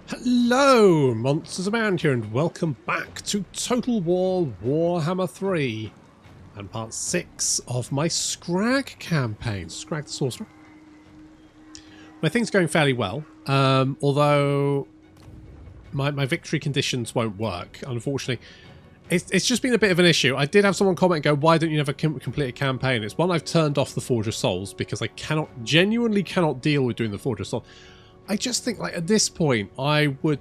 Hello, monsters around here, and welcome back to Total War Warhammer 3 and part 6 of my Skrag campaign, Skrag the Slaughterer. My thing's going fairly well, although my victory conditions won't work, unfortunately. It's just been a bit of an issue. I did have someone comment and go, why don't you never complete a campaign? It's one, I've turned off the Forge of Souls because I genuinely cannot deal with doing the Forge of Souls. I just think, like, at this point, we'd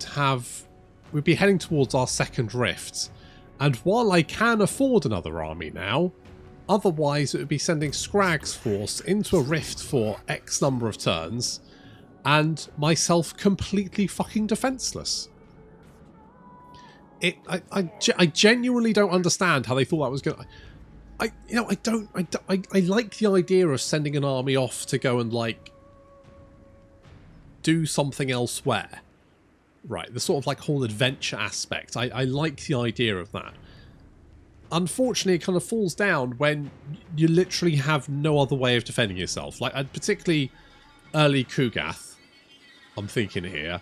be heading towards our second rift. And while I can afford another army now, otherwise it would be sending Skrag's force into a rift for X number of turns, and myself completely fucking defenseless. I genuinely don't understand how they thought that was going to... I like the idea of sending an army off to go and, like, do something elsewhere. Right, the sort of like whole adventure aspect. I like the idea of that. Unfortunately, it kind of falls down when you literally have no other way of defending yourself. Like, particularly early Kugath, I'm thinking here,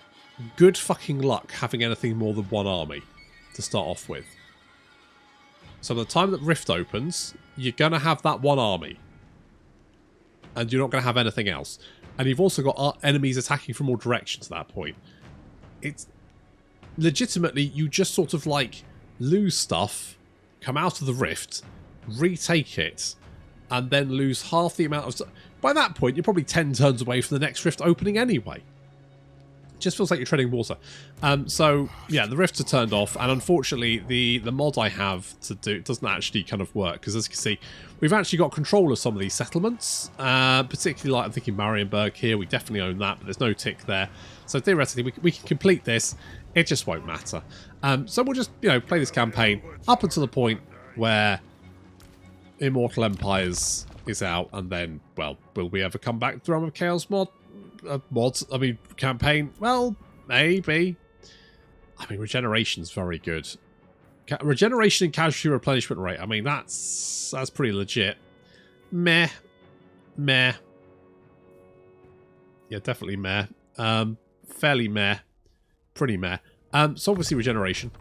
good fucking luck having anything more than one army to start off with. So by the time that Rift opens, you're going to have that one army. And you're not going to have anything else. And you've also got enemies attacking from all directions at that point. It's legitimately, you just sort of like lose stuff, come out of the rift, retake it, and then lose half the amount of stuff. By that point, you're probably 10 turns away from the next rift opening anyway. It just feels like you're treading water. So, yeah, the rifts are turned off, and unfortunately, the mod I have to do doesn't actually kind of work, because as you can see, we've actually got control of some of these settlements, particularly like I'm thinking Marienburg here. We definitely own that, but there's no tick there. So theoretically, we can complete this. It just won't matter. So we'll just, you know, play this campaign up until the point where Immortal Empires is out, and then, well, will we ever come back to Realm of Chaos campaign? Well, maybe. I mean, regeneration's very good. Regeneration and casualty replenishment rate. I mean, that's pretty legit. Meh. Yeah, definitely meh. Fairly meh. Pretty meh. So obviously regeneration.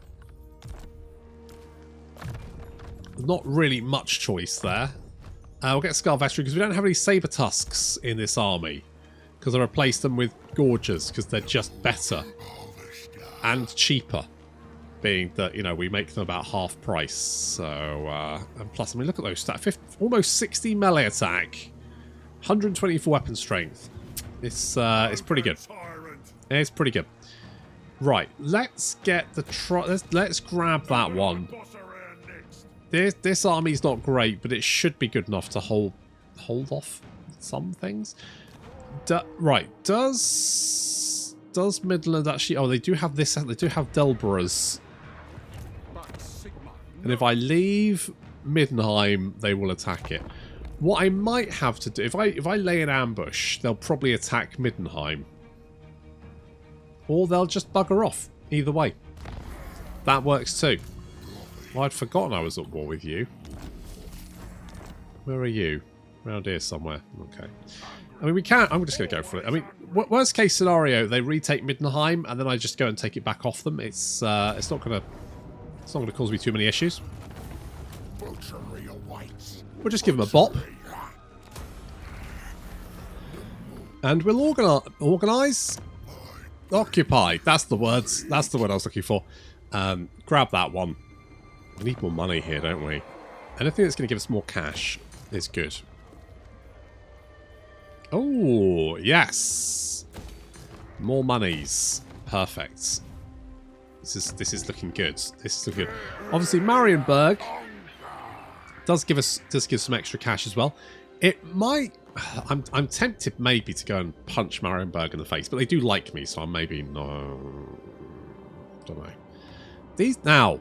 Not really much choice there. We'll get Scar Veteran because we don't have any Saber Tusks in this army. Because I replaced them with Gorgers because they're just better. And cheaper. Being that, you know, we make them about half price. So, and plus, I mean, look at those stats. Almost 60 melee attack. 124 weapon strength. It's pretty good. It's pretty good. Right, let's get the let's grab that one. This army's not great, but it should be good enough to hold off some things. Right, does Midland actually... Oh, they do have this. They do have Delboras. And if I leave Middenheim, they will attack it. What I might have to do... If I lay an ambush, they'll probably attack Middenheim. Or they'll just bugger off. Either way. That works too. Well, I'd forgotten I was at war with you. Where are you? Around here somewhere. Okay. I mean, we can't... I'm just going to go for it. I mean, worst case scenario, they retake Middenheim, and then I just go and take it back off them. It's not going to cause me too many issues. We'll just give them a bop. And we'll organise? Occupy. That's the words. That's the word I was looking for. Grab that one. We need more money here, don't we? Anything that's going to give us more cash is good. Oh, yes. More monies. Perfect. This is looking good. This is looking good. Obviously, Marienburg does give some extra cash as well. It might... I'm tempted maybe to go and punch Marienburg in the face, but they do like me, so I'm maybe no. Don't know. These now,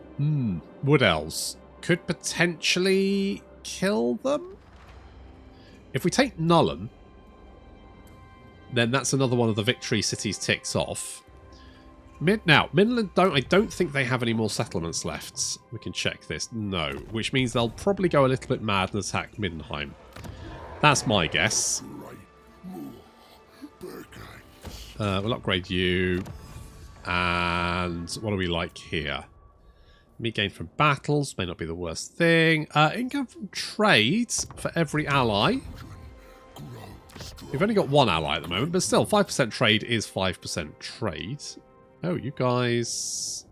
Wood Elves could potentially kill them. If we take Nullen, then that's another one of the victory cities ticks off. Midland I don't think they have any more settlements left. We can check this. No, which means they'll probably go a little bit mad and attack Middenheim. That's my guess. We'll upgrade you. And what do we like here? Meat gain from battles may not be the worst thing. Income from trades for every ally. We've only got one ally at the moment, but still, 5% trade is 5% trade. Oh, you guys...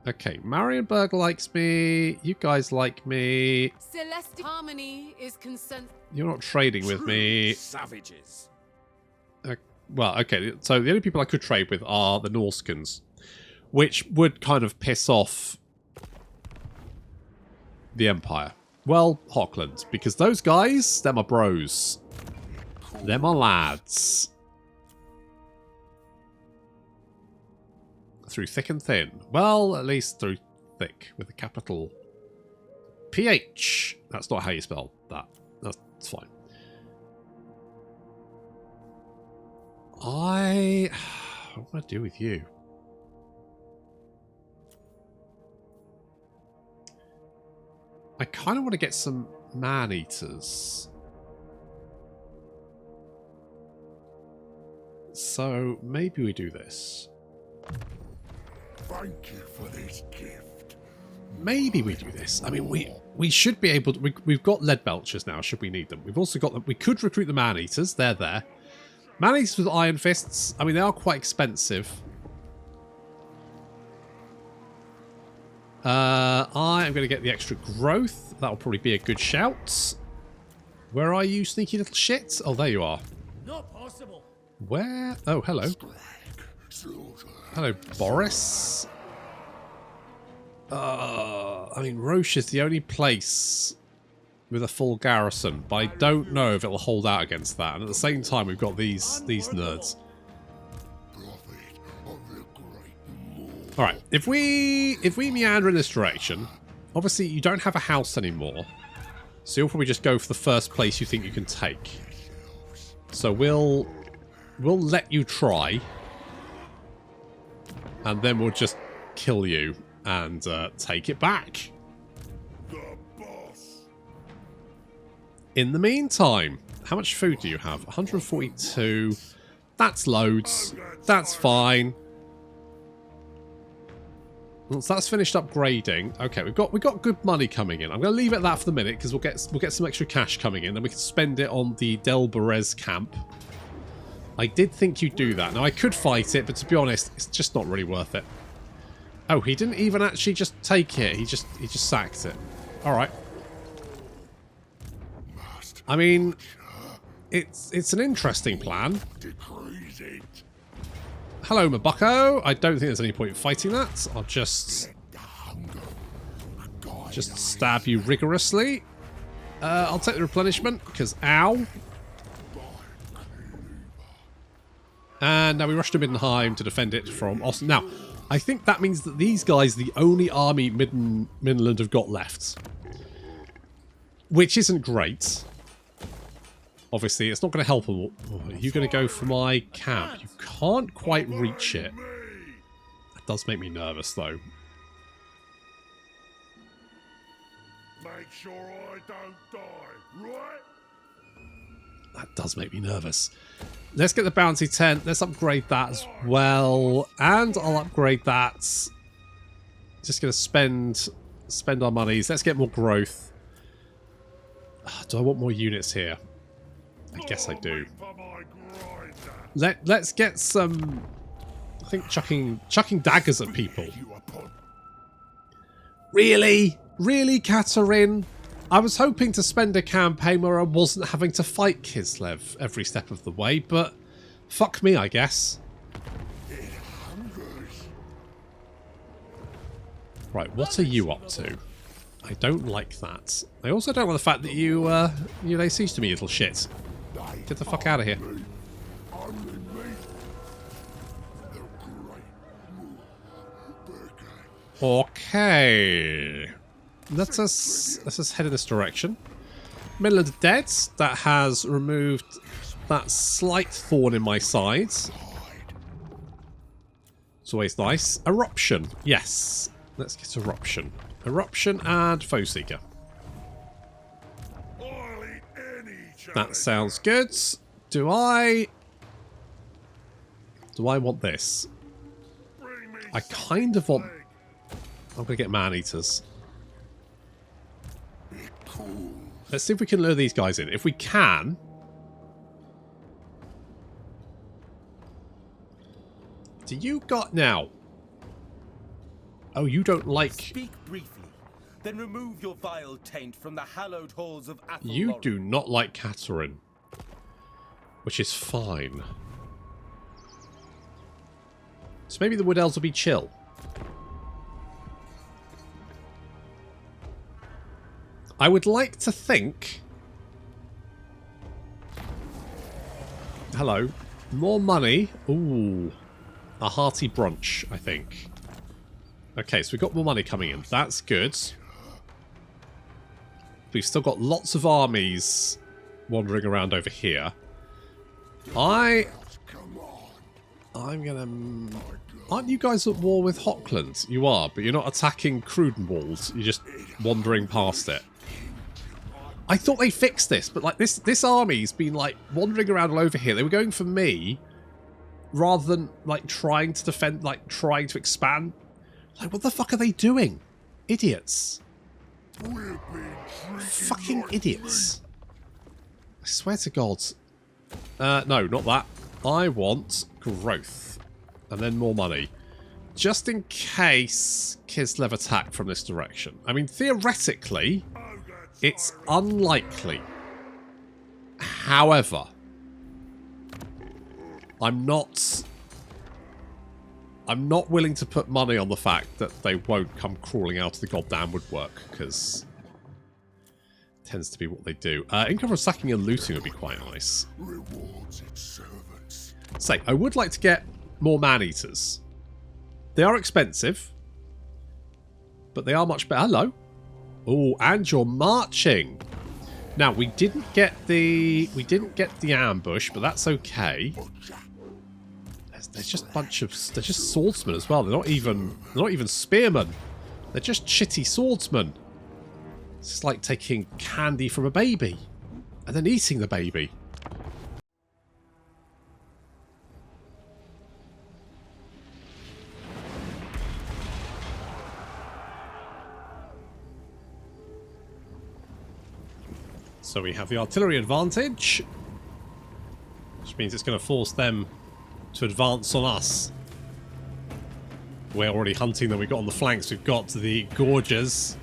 Okay, Marienburg likes me. You guys like me. Celestial harmony is consent. You're not trading with me. Savages. Well, okay, so the only people I could trade with are the Norskans, which would kind of piss off the Empire. Well, Hockland, because those guys, they're my bros. They're my lads. Through thick and thin. Well, at least through thick with a capital PH. That's not how you spell that. That's fine. What do I do with you? I kind of want to get some man-eaters. So maybe we do this. Thank you for this gift. Maybe we do this. I mean, we should be able to... We've got lead belchers now, should we need them. We've also got them. We could recruit the man-eaters. They're there. Man-eaters with iron fists. I mean, they are quite expensive. I am going to get the extra growth. That'll probably be a good shout. Where are you, sneaky little shit? Oh, there you are. Not possible. Where? Oh, hello. Hello, Boris. I mean, Roche is the only place with a full garrison, but I don't know if it'll hold out against that. And at the same time, we've got these nerds. All right, if we meander in this direction, obviously you don't have a house anymore, so you'll probably just go for the first place you think you can take. So we'll let you try, and then we'll just kill you and take it back. In the meantime, how much food do you have? 142. That's loads. That's fine. Once that's finished upgrading, okay, we've got good money coming in. I'm going to leave it at that for the minute because we'll get some extra cash coming in, then we can spend it on the Delberez camp. I did think you'd do that. Now I could fight it, but to be honest, it's just not really worth it. Oh, he didn't even actually just take it. He just sacked it. All right. I mean, it's an interesting plan. Hello, my bucko. I don't think there's any point in fighting that. I'll just stab you rigorously. I'll take the replenishment, because ow. And now we rush to Middenheim to defend it from Austin. Now, I think that means that these guys are the only army Midland have got left. Which isn't great. Obviously, it's not going to help them. Oh, are you going to go for my camp? You can't quite reach it. That does make me nervous, though. Make sure I don't die, right? That does make me nervous. Let's get the bounty tent. Let's upgrade that as well. And I'll upgrade that. Just going to spend our monies. Let's get more growth. Do I want more units here? I guess I do. Let's get some... I think chucking daggers at people. Really? Really, Katerin? I was hoping to spend a campaign where I wasn't having to fight Kislev every step of the way, but fuck me, I guess. Right, what are you up to? I don't like that. I also don't like the fact that you lay siege to me, little shit. Get the fuck out of here. Okay. Let us head in this direction. Middle of the Dead. That has removed that slight thorn in my side. It's always nice. Eruption. Yes. Let's get Eruption. Eruption and Foe Seeker. That sounds good. Do I Do I want this? Bring me I some kind of want... leg. I'm going to get man-eaters. Cool. Let's see if we can lure these guys in. If we can... Do you got now? Oh, you don't like... Speak briefly, then remove your vile taint from the hallowed halls of Athel. You do not like Catherine. Which is fine. So maybe the Wood Elves will be chill. I would like to think... Hello. More money. Ooh. A hearty brunch, I think. Okay, so we've got more money coming in. That's good. We've still got lots of armies wandering around over here. I'm gonna... Aren't you guys at war with Hochland? You are, but you're not attacking Crudenwald. You're just wandering past it. I thought they fixed this, but like this army's been like wandering around all over here. They were going for me rather than like trying to defend, like trying to expand. Like, what the fuck are they doing? Idiots. Fucking idiots. I swear to God. No, not that. I want growth. And then more money. Just in case Kislev attack from this direction. I mean, theoretically, it's unlikely. However, I'm not willing to put money on the fact that they won't come crawling out of the goddamn woodwork, because it tends to be what they do. Income from sacking and looting would be quite nice. Rewards its servants. Say, I would like to get more man-eaters. They are expensive, but they are much better. Hello. Oh, and you're marching. Now, we didn't get the ambush, but that's okay. There's just a bunch of... They're just swordsmen as well. They're not even spearmen. They're just shitty swordsmen. It's just like taking candy from a baby and then eating the baby. So we have the artillery advantage, which means it's going to force them to advance on us. We're already hunting them. We've got on the flanks. We've got the Gorges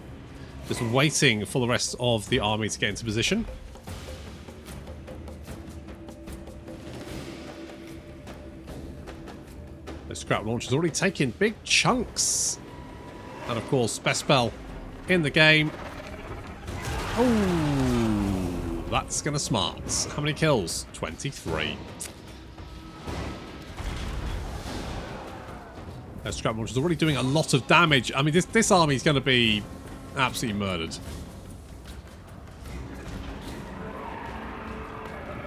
just waiting for the rest of the army to get into position. The scrap launch has already taken big chunks. And of course, best spell in the game. Oh, that's going to smart. How many kills? 23. That scrap launch is already doing a lot of damage. I mean, this army is going to be absolutely murdered.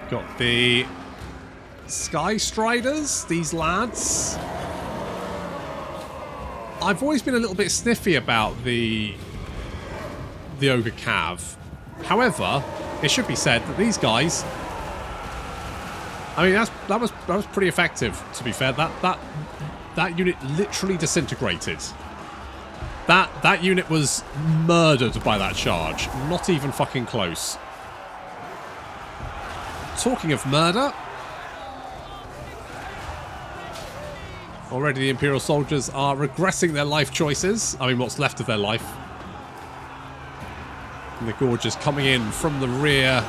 Got the Sky Striders, these lads. I've always been a little bit sniffy about the Ogre Cav. However, it should be said that these guys, I mean, that was pretty effective, to be fair. That unit literally disintegrated. That unit was murdered by that charge. Not even fucking close. Talking of murder, already the Imperial soldiers are regretting their life choices. I mean, what's left of their life. And the Gorges coming in from the rear,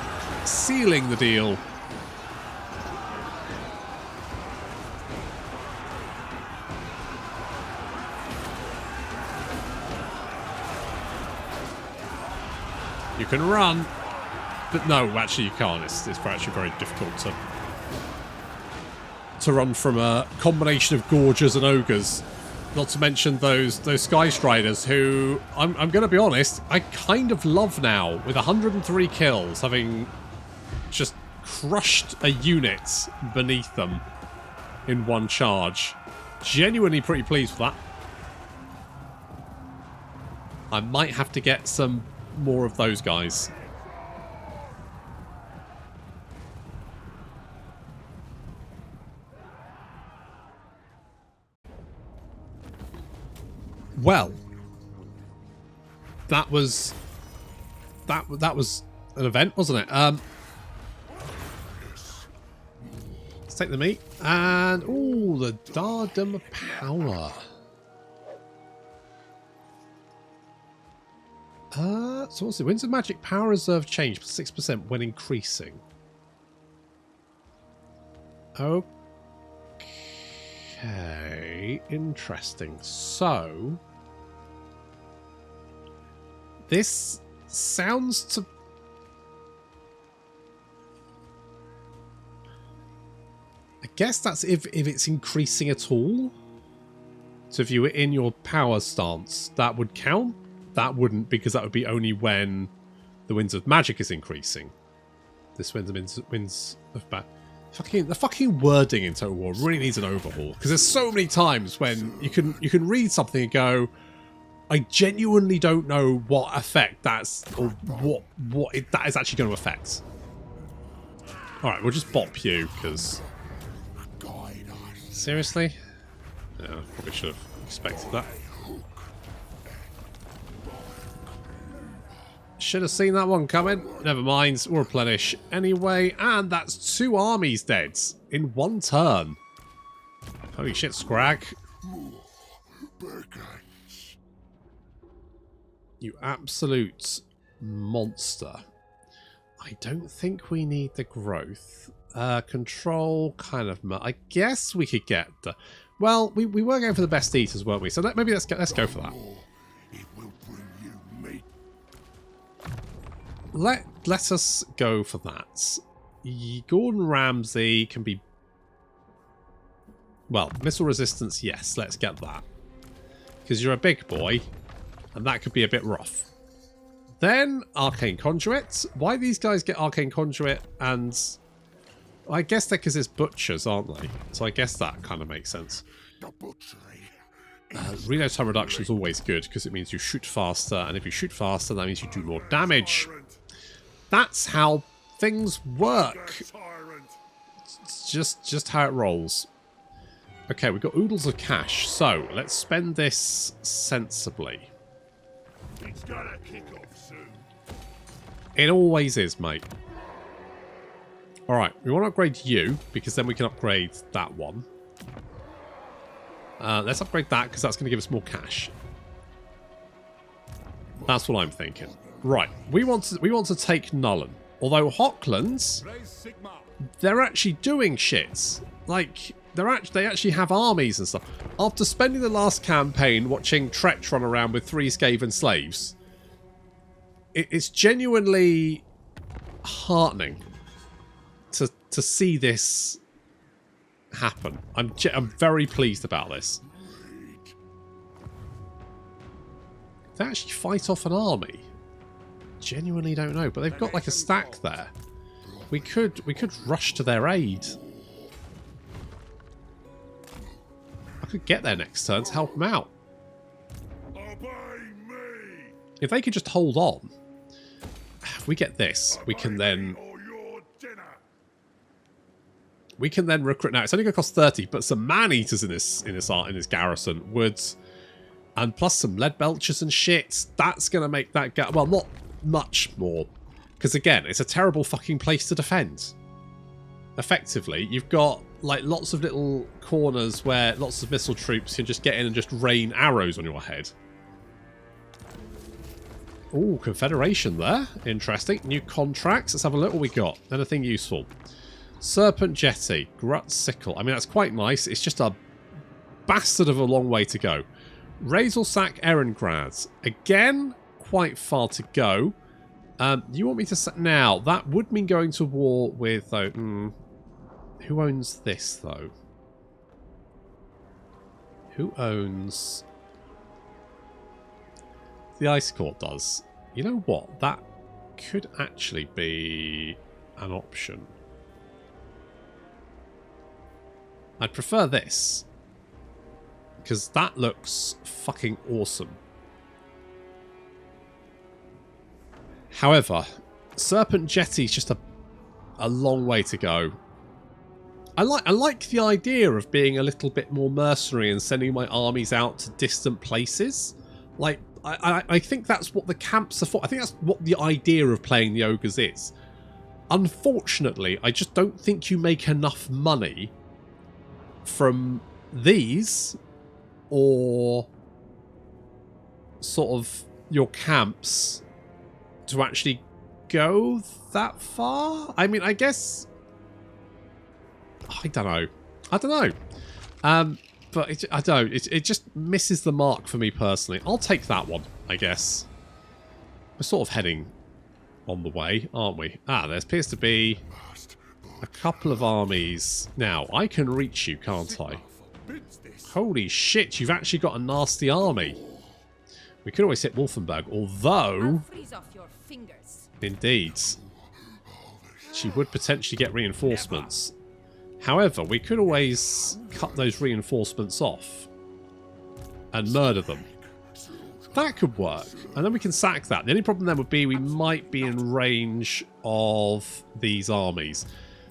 sealing the deal. You can run, but no, actually you can't. It's actually very difficult to run from a combination of Gorges and Ogres. Not to mention those Sky Striders, who, I'm going to be honest, I kind of love now, with 103 kills, having just crushed a unit beneath them in one charge. Genuinely pretty pleased with that. I might have to get some more of those guys. Well, that was an event, wasn't it? Let's take the meat and ooh, the Daemon power. So what's it? Winds of Magic power reserve change 6% when increasing. Okay, interesting. So this sounds to... I guess that's if it's increasing at all. So if you were in your power stance, that would count. That wouldn't, because that would be only when the Winds of Magic is increasing. This Winds of Magic. The fucking wording in Total War really needs an overhaul, because there's so many times when you can read something and go, I genuinely don't know what effect that's, or that is actually going to affect. All right, we'll just bop you, because seriously, yeah, probably should have expected that. Should have seen that one coming. Never mind, we'll replenish anyway. And that's 2 armies dead in 1 turn. Holy shit, Skrag. You absolute monster. I don't think we need the growth. Control, kind of... I guess we could get the... Well, we were going for the best eaters, weren't we? So maybe let's go for that. Let us go for that. Gordon Ramsay can be... Well, missile resistance, yes, let's get that. Because you're a big boy, and that could be a bit rough. Then, Arcane Conduit. Why these guys get Arcane Conduit? And I guess they're because it's butchers, aren't they? So I guess that kind of makes sense. Reload time reduction is always good, because it means you shoot faster, and if you shoot faster, that means you do more damage. That's how things work. It's just how it rolls. Okay, we've got oodles of cash, so let's spend this sensibly. It's gonna kick off soon. It always is, mate. Alright, we want to upgrade you, because then we can upgrade that one. Let's upgrade that, because that's going to give us more cash. That's what I'm thinking. Right, we want to take Nullen. Although Hochlands, they're actually doing shit. Like, they actually have armies and stuff. After spending the last campaign watching Tretch run around with 3 Skaven slaves, it's genuinely heartening to see this happen. I'm very pleased about this. They actually fight off an army. Genuinely don't know, but they've got like a stack there. We could rush to their aid. I could get there next turn to help them out. If they could just hold on. If we get this, we can then recruit. Now it's only going to cost 30, but some man-eaters in this garrison would, and plus some lead belchers and shit. That's going to make that well, not much more, because again, it's a terrible fucking place to defend. Effectively, you've got like lots of little corners where lots of missile troops can just get in and just rain arrows on your head. Ooh, Confederation there. Interesting. New contracts. Let's have a look what we got. Anything useful. Serpent Jetty. Grut Sickle. I mean, that's quite nice. It's just a bastard of a long way to go. Razelsack Erengrads. Again, quite far to go. You want me to... Now, that would mean going to war with... who owns this, though? Who owns... The Ice Court does. You know what? That could actually be an option. I'd prefer this. Because that looks fucking awesome. However, Serpent Jetty's just a long way to go. I like the idea of being a little bit more mercenary and sending my armies out to distant places. Like, I think that's what the camps are for. I think that's what the idea of playing the ogres is. Unfortunately, I just don't think you make enough money from these or sort of your camps to actually go that far. I mean, I guess... I don't know. But I don't know. It just misses the mark for me personally. I'll take that one, I guess. We're sort of heading on the way, aren't we? Ah, there appears to be a couple of armies. Now, I can reach you, can't I? Holy shit, you've actually got a nasty army. We could always hit Wolfenberg, although... freeze off your fingers. Indeed. She would potentially get reinforcements. However, we could always cut those reinforcements off and murder them. That could work. And then we can sack that. The only problem then would be we might be in range of these armies.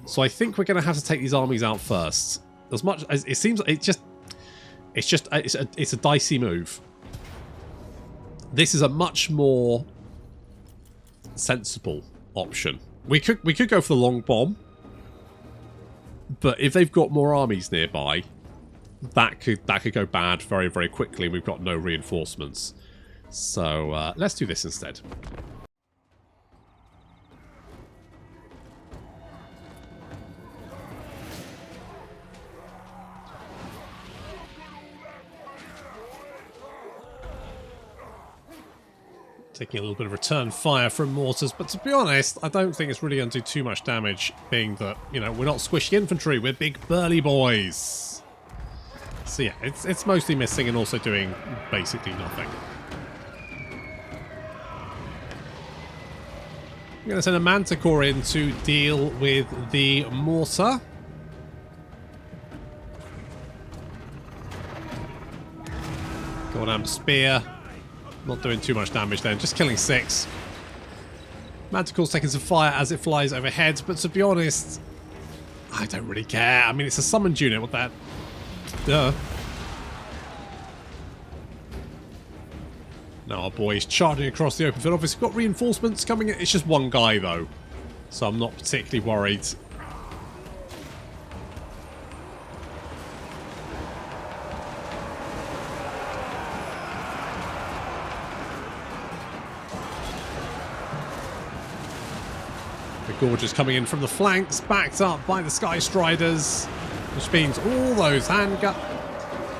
So I think we're going to have to take these armies out first. As much as it seems, it's a dicey move. This is a much more sensible option. We could go for the long bomb. But if they've got more armies nearby, that could go bad very, very quickly. We've got no reinforcements. So let's do this instead. Taking a little bit of return fire from mortars, but to be honest, I don't think it's really going to do too much damage, being that, you know, we're not squishy infantry, we're big burly boys. So yeah, it's mostly missing and also doing basically nothing. I'm going to send a Manticore in to deal with the mortar. Go on, spear. Not doing too much damage then, just killing 6. Manticore's taking some fire as it flies overhead, but to be honest, I don't really care. I mean, it's a summoned unit, what that? Duh. Now our boy is charging across the open field. Obviously, we've got reinforcements coming in. It's just one guy, though, so I'm not particularly worried. Gorges coming in from the flanks, backed up by the Sky Striders, which means all those handguns...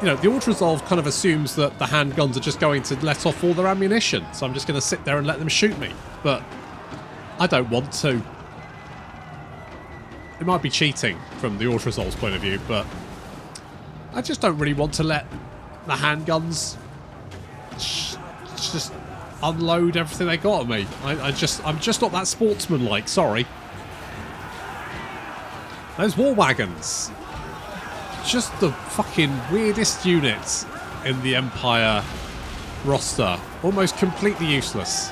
You know, the auto-resolve kind of assumes that the handguns are just going to let off all their ammunition, so I'm just going to sit there and let them shoot me. But I don't want to. It might be cheating from the auto-resolve's point of view, but I just don't really want to let the handguns just unload everything they got on me. I'm just not that sportsman-like, sorry. Those war wagons. Just the fucking weirdest unit in the Empire roster. Almost completely useless.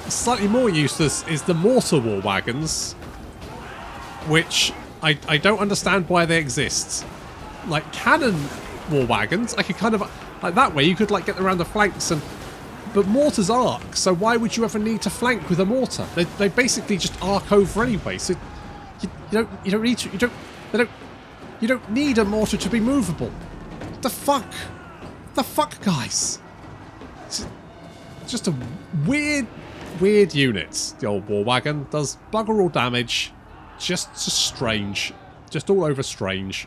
Slightly more useless is the mortar war wagons, which I don't understand why they exist. Like cannon war wagons, I could kind of... Like that way you could like get around the flanks and... But mortars arc, so why would you ever need to flank with a mortar? They basically just arc over anyway. So you don't need to, you don't need a mortar to be movable. What the fuck? What the fuck, guys? It's just a weird unit. The old war wagon does bugger all damage. Just strange. Just all over strange.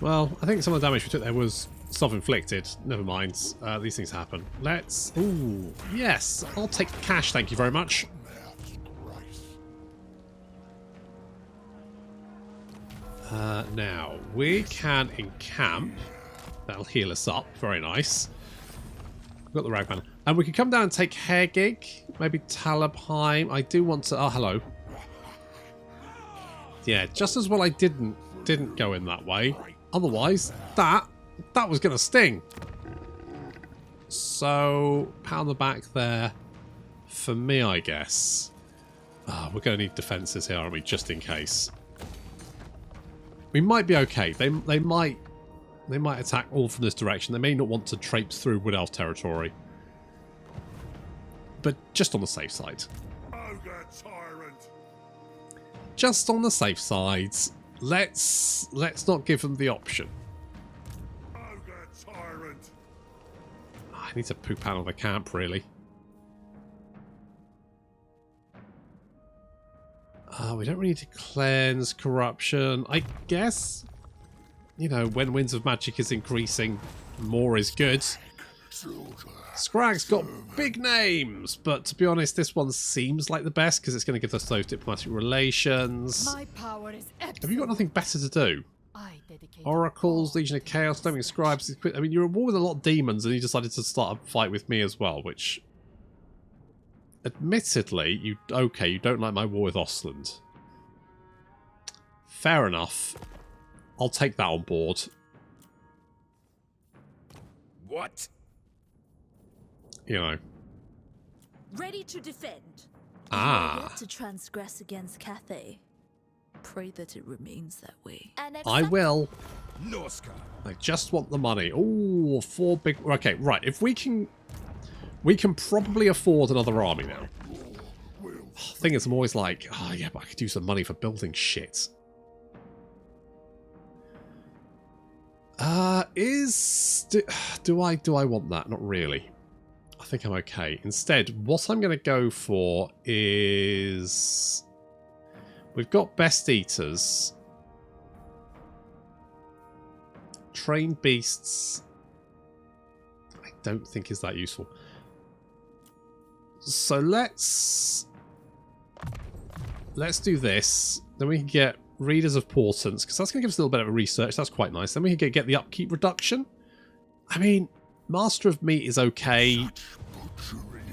Well, I think some of the damage we took there was self-inflicted. Never mind. These things happen. Let's... Ooh, yes. I'll take the cash, thank you very much. Now, we can encamp. That'll heal us up. Very nice. We've got the Ragman. And we can come down and take Hairgig. Maybe Talabheim. I do want to... Oh, hello. Yeah, just as well I didn't go in that way. Otherwise, that was going to sting. So, pat on the back there for me, I guess. We're going to need defences here, aren't we? Just in case. We might be okay. They might attack all from this direction. They may not want to traipse through Wood Elf territory. But just on the safe side. Ogre tyrant. Just on the safe side. Let's not give them the option. Ogre tyrant. I need to poop out of the camp, really. We don't really need to cleanse corruption. I guess, you know, when Winds of Magic is increasing, more is good. Skrag's got big names, but to be honest, this one seems like the best because it's going to give us those diplomatic relations. My power is absolute. Have you got nothing better to do? I dedicate Oracles, Legion of Chaos, Storming Scribes. I mean, you're at war with a lot of demons, and you decided to start a fight with me as well, which, admittedly, you don't like my war with Ostland. Fair enough. I'll take that on board. What? You know. Ready to defend. Yet to transgress against Cathay. Pray that it remains that way. I will. Norska. I just want the money. Ooh, 4 big... Okay, right. If we can probably afford another army now. Thing is, I'm always like, oh yeah, but I could use some money for building shit. Do I want that? Not really. I think I'm okay. Instead, what I'm going to go for is... We've got Best Eaters. Trained Beasts. I don't think is that useful. So let's do this. Then we can get Readers of Portents, because that's going to give us a little bit of a research. That's quite nice. Then we can get the upkeep reduction. I mean, Master of Meat is okay.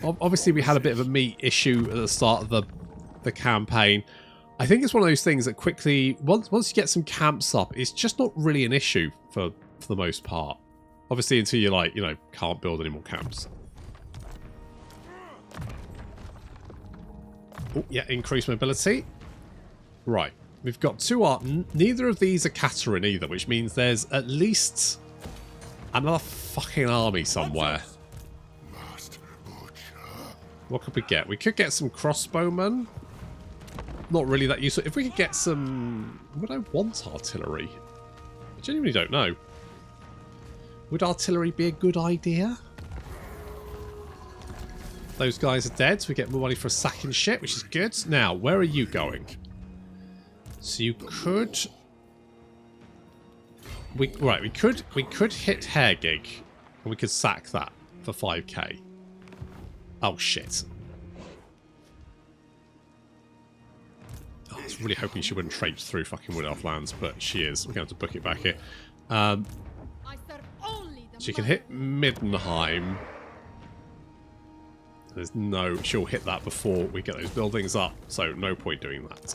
Obviously, we had a bit of a meat issue at the start of the campaign. I think it's one of those things that quickly, once you get some camps up, it's just not really an issue for the most part. Obviously, until you can't build any more camps. Oh, yeah, increased mobility. Right, we've got 2 art. Neither of these are Caterin either, which means there's at least another fucking army somewhere. What could we get? We could get some crossbowmen. Not really that useful. If we could get some... Would I want artillery? I genuinely don't know. Would artillery be a good idea? Those guys are dead, so we get more money for a sacking shit, which is good. Now, where are you going? So you could... we could hit Hairgig, and we could sack that for 5k. Oh, shit. I was really hoping she wouldn't traipse through fucking Wood Elf lands, but she is. We're going to have to book it back here. She can hit Middenheim. There's no... She'll hit that before we get those buildings up, so no point doing that.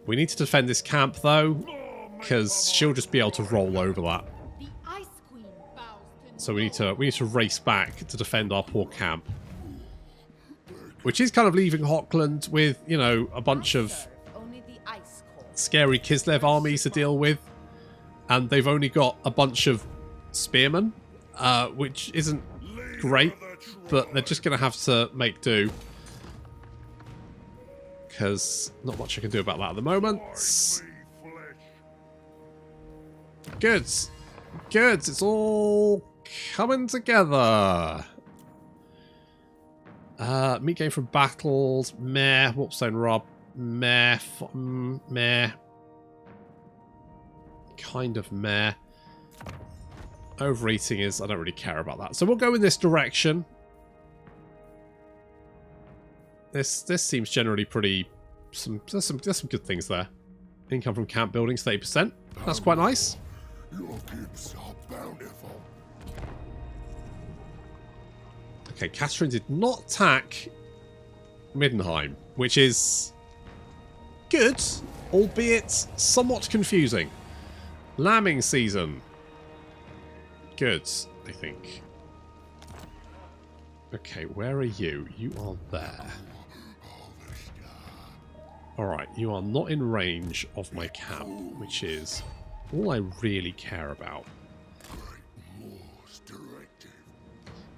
We need to defend this camp, though, because she'll just be able to roll over that. So we need to race back to defend our poor camp. Which is kind of leaving Hockland with, you know, a bunch of scary Kislev armies to deal with. And they've only got a bunch of spearmen, which isn't great, but they're just going to have to make do. Because not much I can do about that at the moment. Good. Good. It's all coming together. Meat gain from battles. Meh. Warpstone Rob. Meh. Meh. Kind of meh. Overeating is... I don't really care about that. So we'll go in this direction. This seems generally pretty... There's some good things there. Income from camp buildings, 30%. That's quite nice. Your gifts are bountiful. Okay, Catherine did not attack Middenheim, which is good, albeit somewhat confusing. Lambing season. good, I think. Okay, where are you? You are there. Alright, you are not in range of my camp, which is all I really care about.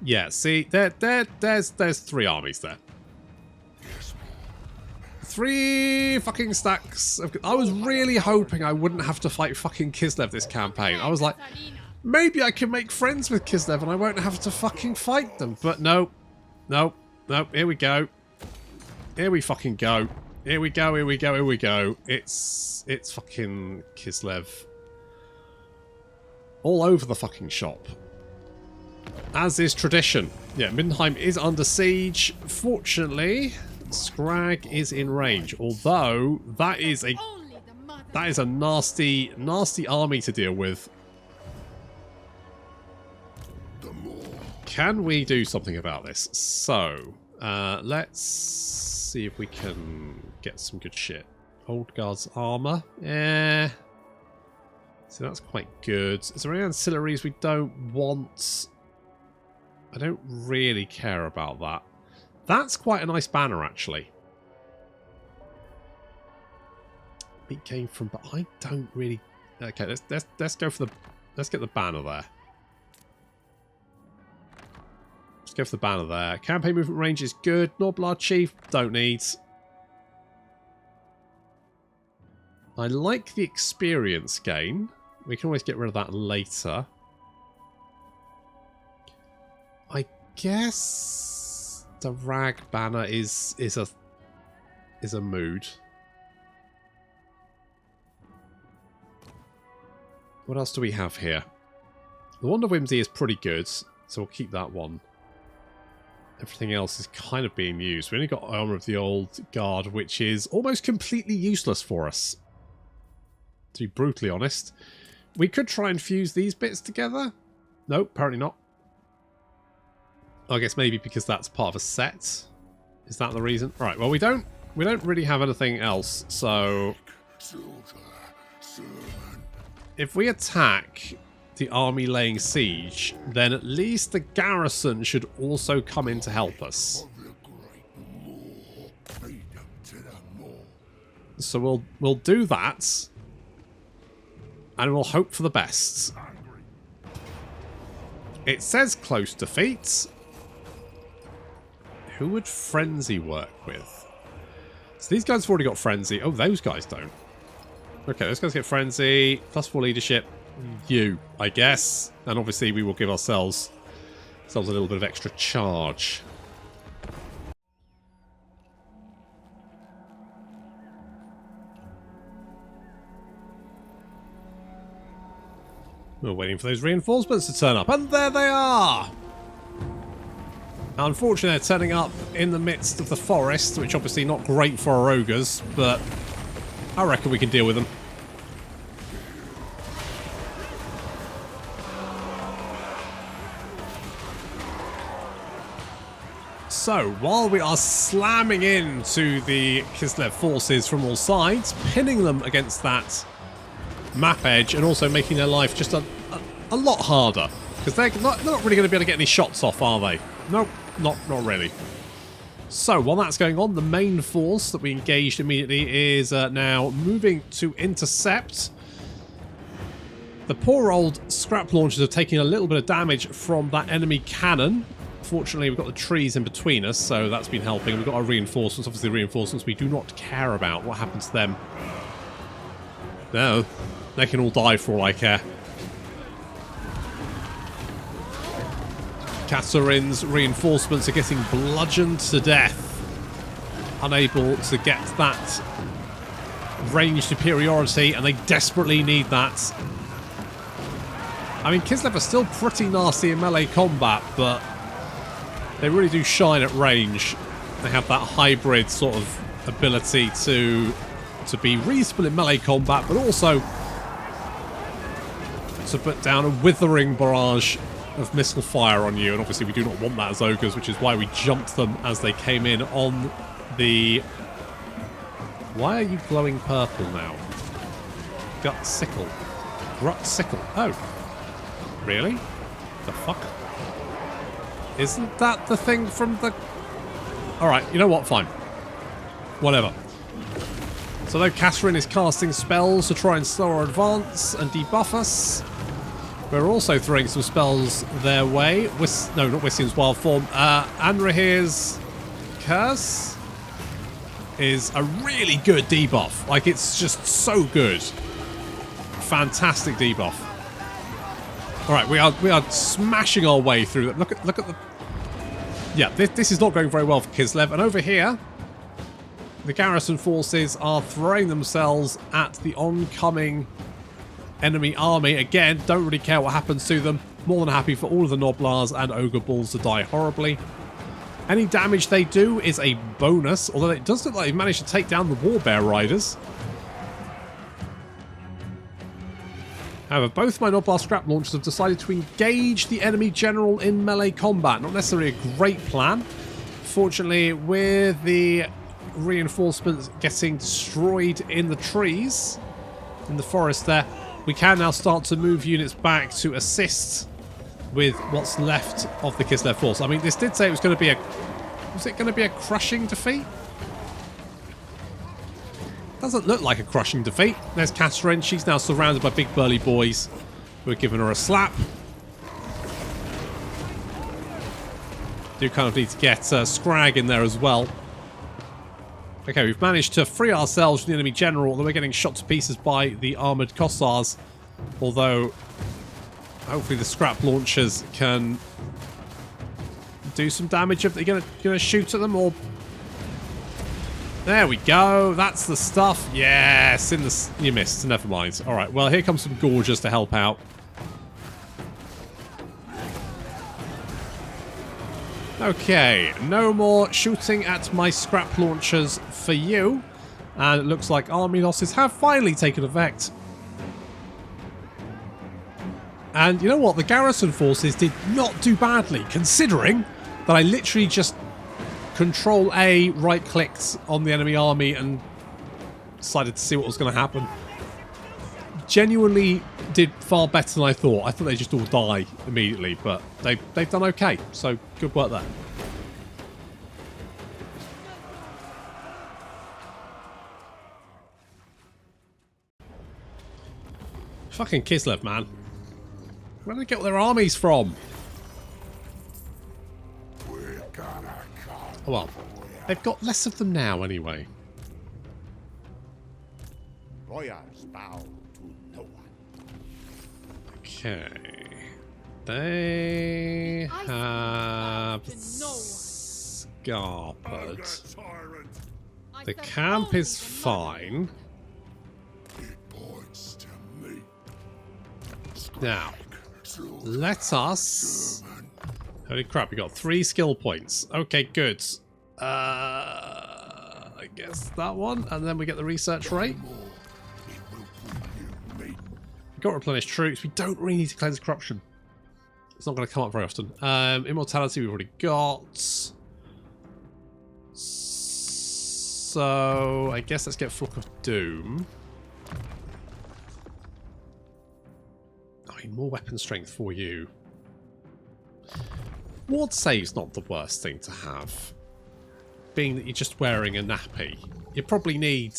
Yeah, see, there's 3 armies there. 3 fucking stacks. I was really hoping I wouldn't have to fight fucking Kislev this campaign. I was like, maybe I can make friends with Kislev and I won't have to fucking fight them. But no. No. No. Here we go. Here we fucking go. Here we go. Here we go. Here we go. It's fucking Kislev. All over the fucking shop. As is tradition. Yeah, Middenheim is under siege. Fortunately, Skrag is in range. Although, that is a nasty, nasty army to deal with. Can we do something about this? So, let's see if we can get some good shit. Old Guard's armor. Yeah. So that's quite good. Is there any ancillaries we don't want? I don't really care about that. That's quite a nice banner, actually. It came from, but I don't really. Okay, let's go for the. Let's get the banner there. Let's go for the banner there. Campaign movement range is good. Norblar Chief, don't need. I like the experience gain. We can always get rid of that later. I guess the rag banner is a mood. What else do we have here? The Wand of Whimsy is pretty good, so we'll keep that one. Everything else is kind of being used. We only got Armor of the Old Guard, which is almost completely useless for us. To be brutally honest. We could try and fuse these bits together. Nope, apparently not. I guess maybe because that's part of a set. Is that the reason? Right, well we don't really have anything else, so if we attack the army laying siege, then at least the garrison should also come in to help us. So we'll do that. And we'll hope for the best. It says close defeat. Who would Frenzy work with? So these guys have already got Frenzy. Oh, those guys don't. Okay, those guys get Frenzy. +4 leadership. You, I guess. And obviously we will give ourselves a little bit of extra charge. We're waiting for those reinforcements to turn up. And there they are! Unfortunately, they're turning up in the midst of the forest, which obviously not great for our ogres, but I reckon we can deal with them. So, while we are slamming into the Kislev forces from all sides, pinning them against that map edge and also making their life just a lot harder, because they're not really going to be able to get any shots off, are they? Nope, not really. So while that's going on, the main force that we engaged immediately is now moving to intercept. The poor old scrap launchers are taking a little bit of damage from that enemy cannon. Fortunately, we've got the trees in between us, so that's been helping. We've got our reinforcements. Obviously, reinforcements we do not care about. What happens to them? No. They can all die for all I care. Catherine's reinforcements are getting bludgeoned to death. Unable to get that range superiority, and they desperately need that. I mean, Kislev are still pretty nasty in melee combat, but they really do shine at range. They have that hybrid sort of ability to be reasonable in melee combat, but also to put down a withering barrage of missile fire on you. And obviously we do not want that as ogres, which is why we jumped them as they came in on the... Why are you glowing purple now? Gut sickle. Grut sickle. Oh. Really? The fuck? Isn't that the thing from the... Alright, you know what? Fine. Whatever. So though Catherine is casting spells to try and slow our advance and debuff us, we're also throwing some spells their way. No, not Wiskin's wild form. Anrahir's Curse is a really good debuff. Like, it's just so good. Fantastic debuff. Alright, we are smashing our way through them. Look at the... Yeah, this is not going very well for Kislev. And over here, the garrison forces are throwing themselves at the oncoming enemy army. Again, don't really care what happens to them. More than happy for all of the Noblars and Ogre Bulls to die horribly. Any damage they do is a bonus, although it does look like they've managed to take down the Warbear Riders. However, both my Noblar scrap launchers have decided to engage the enemy general in melee combat. Not necessarily a great plan. Fortunately, with the reinforcements getting destroyed in the trees, in the forest there, we can now start to move units back to assist with what's left of the Kislev force. I mean, this did say it was going to be a... Was it going to be a crushing defeat? Doesn't look like a crushing defeat. There's Catherine. She's now surrounded by big burly boys who are giving her a slap. Do kind of need to get Skrag in there as well. Okay, we've managed to free ourselves from the enemy general, although we're getting shot to pieces by the armoured Kossars. Although, hopefully the scrap launchers can do some damage. If they're going to shoot at them, or... There we go. That's the stuff. Yes, you missed. Never mind. All right. Well, here comes some Gorgers to help out. Okay. No more shooting at my scrap launchers for you. And it looks like army losses have finally taken effect. And you know what? The garrison forces did not do badly, considering that I literally just Control A, right-clicked on the enemy army and decided to see what was going to happen. Genuinely did far better than I thought. I thought they'd just all die immediately, but they've done okay. So, good work there. Fucking Kislev, man. Where did they get their armies from? Oh, well, they've got less of them now, anyway. Royals bow to no one. Okay. They have Scarpered. The camp is fine. It points to me. Now, let us... Holy crap, we got 3 skill points. Okay, good. I guess that one, and then we get the research rate. We've got replenished troops. We don't really need to cleanse corruption. It's not going to come up very often. Immortality we've already got. So, I guess let's get Flock of Doom. I mean, more weapon strength for you. Ward save's not the worst thing to have. Being that you're just wearing a nappy. You probably need,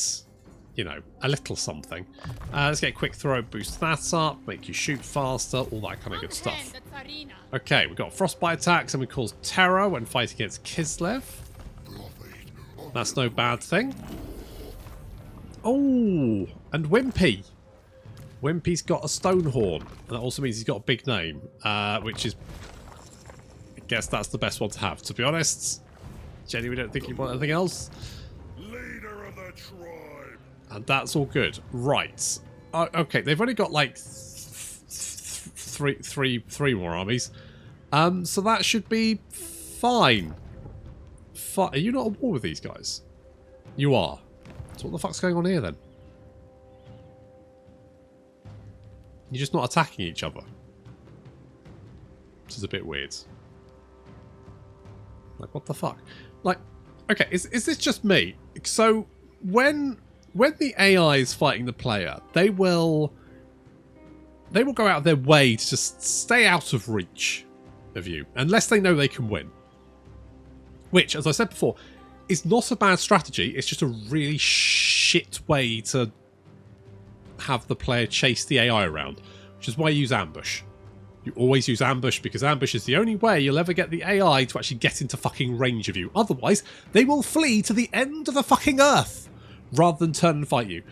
you know, a little something. Let's get a quick throw, boost that up, make you shoot faster, all that kind of good stuff. Okay, we've got frostbite attacks and we cause terror when fighting against Kislev. That's no bad thing. Oh, and Wimpy. Wimpy's got a stone horn. And that also means he's got a big name, which is... I guess that's the best one to have, to be honest. Genuinely don't think you want anything else. Leader of the tribe. And that's all good. Right. Okay, they've only got like three more armies. So that should be fine. Are you not at war with these guys? You are. So what the fuck's going on here then? You're just not attacking each other. Which is a bit weird. Like, what the fuck? Like, okay, is this just me? So, when the AI is fighting the player, they will they will go out of their way to just stay out of reach of you, unless they know they can win. Which, as I said before, is not a bad strategy. It's just a really shit way to have the player chase the AI around, which is why you use ambush. You always use ambush, because ambush is the only way you'll ever get the AI to actually get into fucking range of you. Otherwise, they will flee to the end of the fucking earth rather than turn and fight you.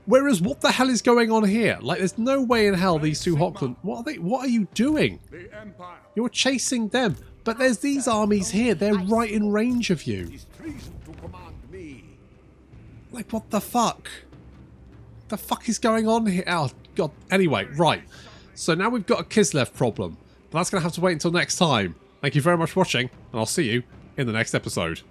Whereas, what the hell is going on here? Like, there's no way in hell these two Hochland... What are you doing? You're chasing them. But there's these armies here. They're right in range of you. Like, what the fuck? The fuck is going on here? Oh, God. Anyway, right. So now we've got a Kislev problem. But that's going to have to wait until next time. Thank you very much for watching, and I'll see you in the next episode.